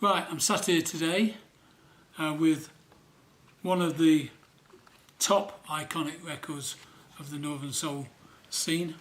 Right, I'm sat here today with one of the top iconic records of the Northern Soul scene.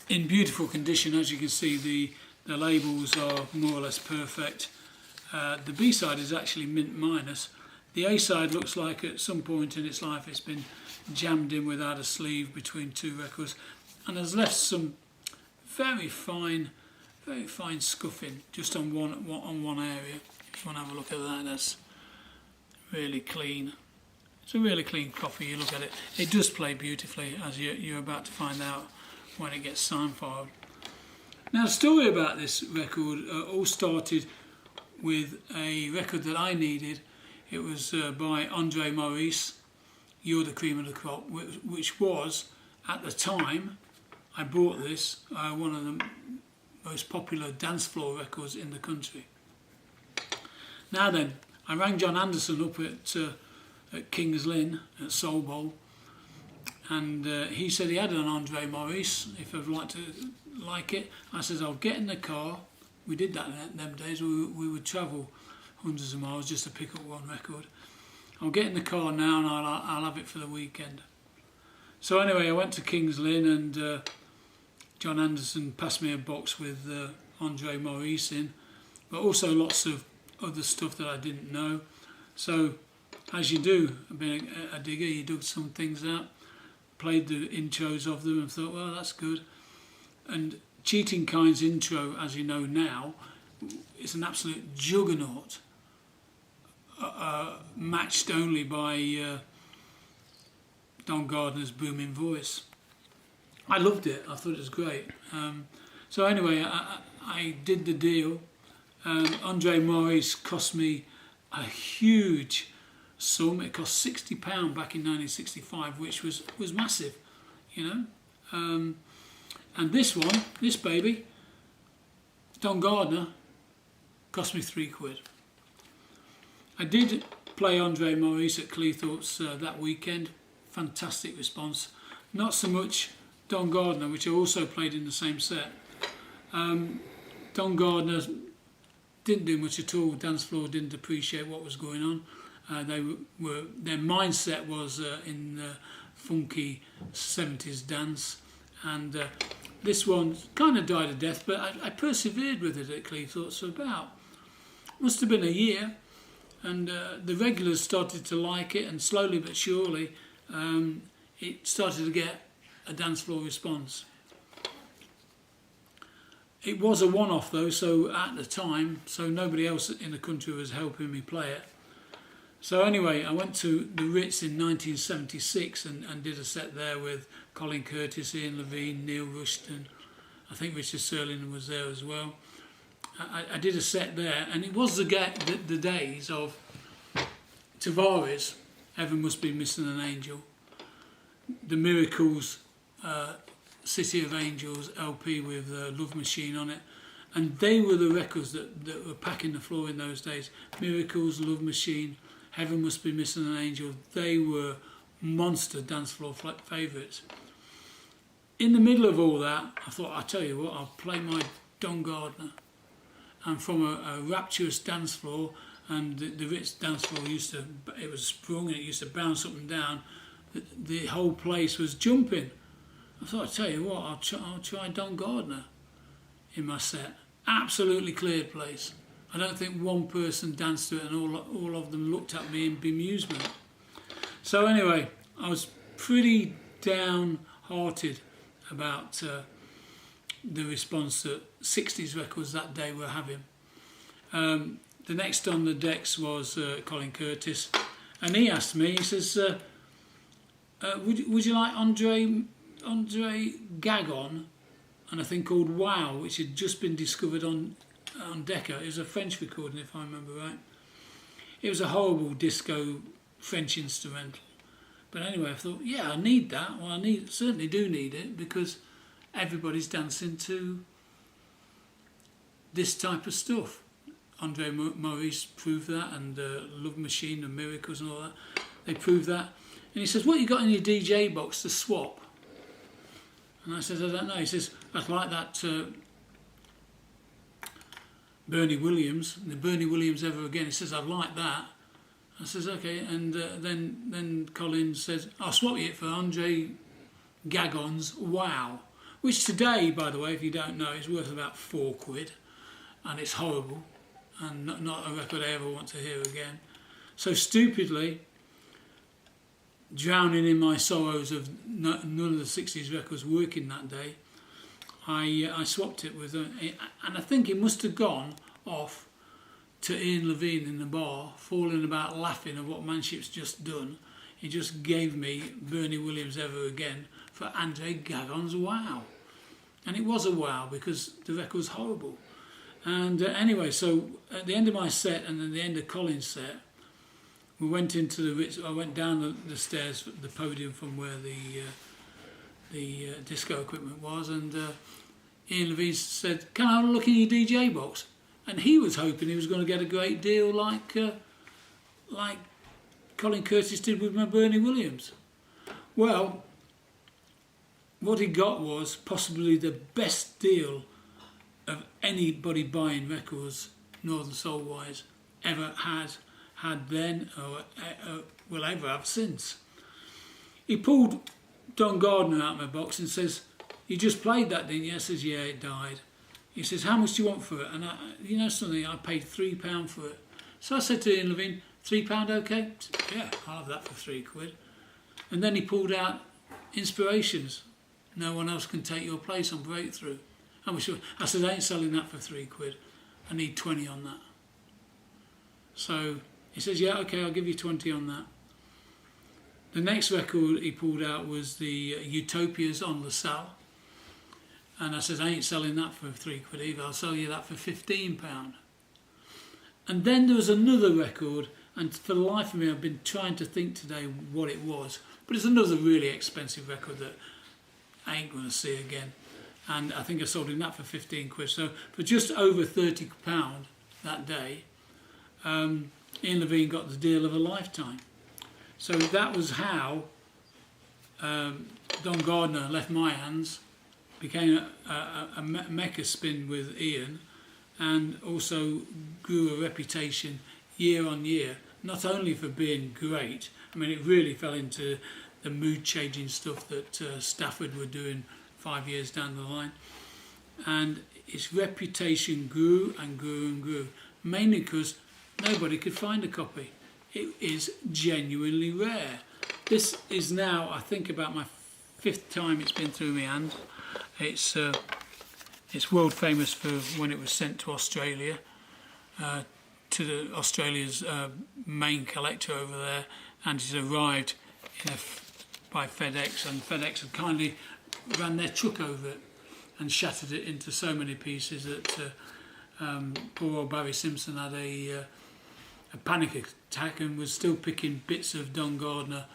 In beautiful condition, as you can see, the labels are more or less perfect. The B-side is actually mint minus. The A-side looks like at some point in its life it's been jammed in without a sleeve between two records, and has left some very fine scuffing just on one area. If you want to have a look at that, that's really clean. It's a really clean copy. You look at it, it does play beautifully, as you're about to find out when it gets sign filed. Now, the story about this record all started with a record that I needed. It was by Andre Maurice, You're the Cream of the Crop, which was, at the time I bought this, one of the most popular dance floor records in the country. Now then, I rang John Anderson up at King's Lynn at Soul Bowl, and he said he had an Andre Maurice, if I'd like it. I said, I'll get in the car. We did that in them days. We would travel hundreds of miles just to pick up one record. I'll get in the car now and I'll have it for the weekend. So anyway, I went to King's Lynn, and John Anderson passed me a box with Andre Maurice in, but also lots of other stuff that I didn't know. So, as you do, being a digger, you dug some things out, played the intros of them and thought, well, that's good. And Cheatin Kind's intro, as you know now, is an absolute juggernaut, matched only by Don Gardner's booming voice. I loved it. I thought it was great. So anyway, I did the deal. Andre Maurice cost me a huge sum. It cost £60 back in 1965, which was massive, you know. And this one, this baby, Don Gardner, cost me £3. I did play Andre Maurice at Cleethorpes that weekend. Fantastic response. Not so much Don Gardner, which I also played in the same set. Don Gardner didn't do much at all. Dance floor didn't appreciate what was going on. Their mindset was in funky 70s dance, and this one kind of died a death, but I persevered with it at Cleethorpes for about, must have been a year, and the regulars started to like it, and slowly but surely it started to get a dance floor response. It was a one-off though, so at the time, so nobody else in the country was helping me play it. So anyway, I went to the Ritz in 1976 and did a set there with Colin Curtis, Ian Levine, Neil Rushton. I think Richard Serling was there as well. I did a set there, and it was the days of Tavares, Heaven Must Be Missing an Angel, the Miracles, City of Angels LP with Love Machine on it, and they were the records that were packing the floor in those days. Miracles, Love Machine, Heaven Must Be Missing an Angel, they were monster dance floor favourites. In the middle of all that, I thought, I'll tell you what, I'll play my Don Gardner. And from a rapturous dance floor, and the Ritz dance floor it was sprung and it used to bounce up and down, the whole place was jumping. I thought, I'll tell you what, I'll try Don Gardner in my set. Absolutely cleared place. I don't think one person danced to it, and all of them looked at me in bemusement. So anyway, I was pretty downhearted about the response that 60s records that day were having. The next on the decks was Colin Curtis, and he asked me, he says, would you like Andre Gagon and a thing called Wow, which had just been discovered on Decca. It was a French recording, if I remember right. It was a horrible disco French instrumental. But anyway, I thought, yeah, I need that. Well, certainly do need it, because everybody's dancing to this type of stuff. Andre Maurice proved that, and Love Machine and Miracles and all that. They proved that. And he says, what you got in your DJ box to swap? And I said, I don't know. He says, I'd like that Bernie Williams, the Bernie Williams Ever Again. He says, I'd like that. I says, okay. And then Colin says, I'll swap you it for Andre Gagon's Wow, which today, by the way, if you don't know, is worth about £4, and it's horrible, and not a record I ever want to hear again. So stupidly, drowning in my sorrows of none of the 60s records working that day, I swapped it with, and I think it must have gone off to Ian Levine in the bar, falling about laughing at what Manships just done. He just gave me Bernie Williams Ever Again for Andre Gagon's Wow. And it was a wow because the record was horrible. And anyway, so at the end of my set and then the end of Colin's set, we went into the Ritz. I went down the stairs, the podium from where the disco equipment was, and Ian Levine said, "Can I have a look in your DJ box?" And he was hoping he was going to get a great deal like Colin Curtis did with my Bernie Williams. Well, what he got was possibly the best deal of anybody buying records, Northern Soul wise, ever had then or will ever have since. He pulled Don Gardner out of my box and says, "You just played that, didn't you?" I says, "Yeah, it died." He says, "How much do you want for it?" And you know something, I paid £3 for it. So I said to Ian Levine, £3 okay? Said, "Yeah, I'll have that for £3." And then he pulled out Inspirations. No one else can take your place on Breakthrough. How much? I said, "I ain't selling that for £3. I need 20 on that." So he says, "Yeah, okay, I'll give you 20 on that." The next record he pulled out was the Utopias on LaSalle. And I said, "I ain't selling that for £3 either, I'll sell you that for £15. And then there was another record, and for the life of me I've been trying to think today what it was, but it's another really expensive record that I ain't going to see again. And I think I sold him that for £15. So for just over £30 that day, Ian Levine got the deal of a lifetime. So that was how Don Gardner left my hands, became a mecca spin with Ian, and also grew a reputation year on year, not only for being great. I mean, it really fell into the mood-changing stuff that Stafford were doing 5 years down the line. And its reputation grew and grew and grew, mainly because nobody could find a copy. It is genuinely rare. This is now, I think, about my 5th time it's been through my hand. It's world famous for when it was sent to Australia, to Australia's main collector over there, and it arrived by FedEx, and FedEx had kindly ran their truck over it and shattered it into so many pieces that poor old Barry Simpson had a panic attack and was still picking bits of Don Gardner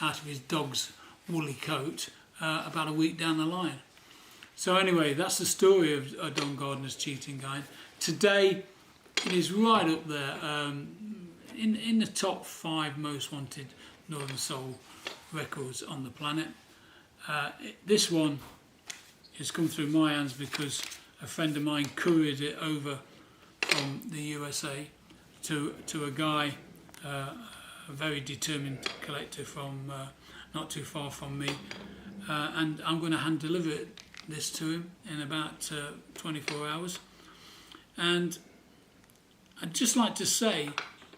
out of his dog's woolly coat about a week down the line. So anyway, that's the story of Don Gardner's Cheatin Guide. Today, it is right up there in the top 5 most wanted Northern Soul records on the planet. This one has come through my hands because a friend of mine couriered it over from the USA to a guy, a very determined collector from not too far from me, and I'm going to hand deliver this to him in about 24 hours. And I'd just like to say,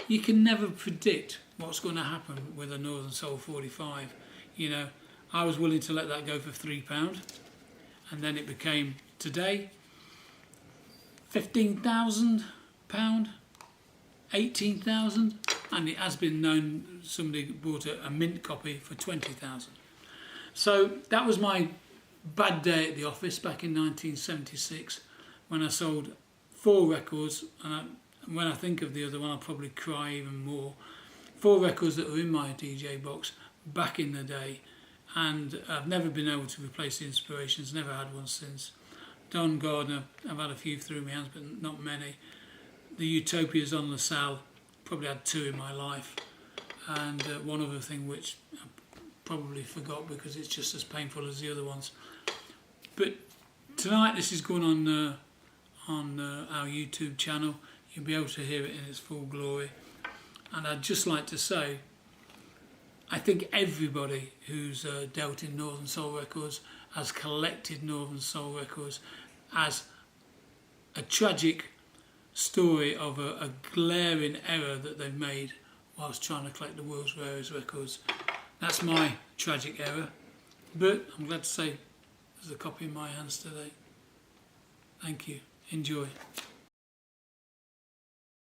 you can never predict what's going to happen with a Northern Soul 45. You know, I was willing to let that go for £3, and then it became today £15,000, 18,000, and it has been known somebody bought a mint copy for 20,000. So that was my bad day at the office back in 1976 when I sold 4 records, and when I think of the other one I'll probably cry even more. 4 records that were in my DJ box back in the day, and I've never been able to replace the Inspirations, never had one since. Don Gardner, I've had a few through my hands but not many. The Utopias on LaSalle, probably had 2 in my life, and one other thing which I probably forgot because it's just as painful as the other ones, But tonight this is going on our YouTube channel. You'll be able to hear it in its full glory. And I'd just like to say, I think everybody who's dealt in Northern Soul Records has collected Northern Soul Records as a tragic story of a glaring error that they've made whilst trying to collect the world's rarest records. That's my tragic error, but I'm glad to say there's a copy in my hands today. Thank you. Enjoy.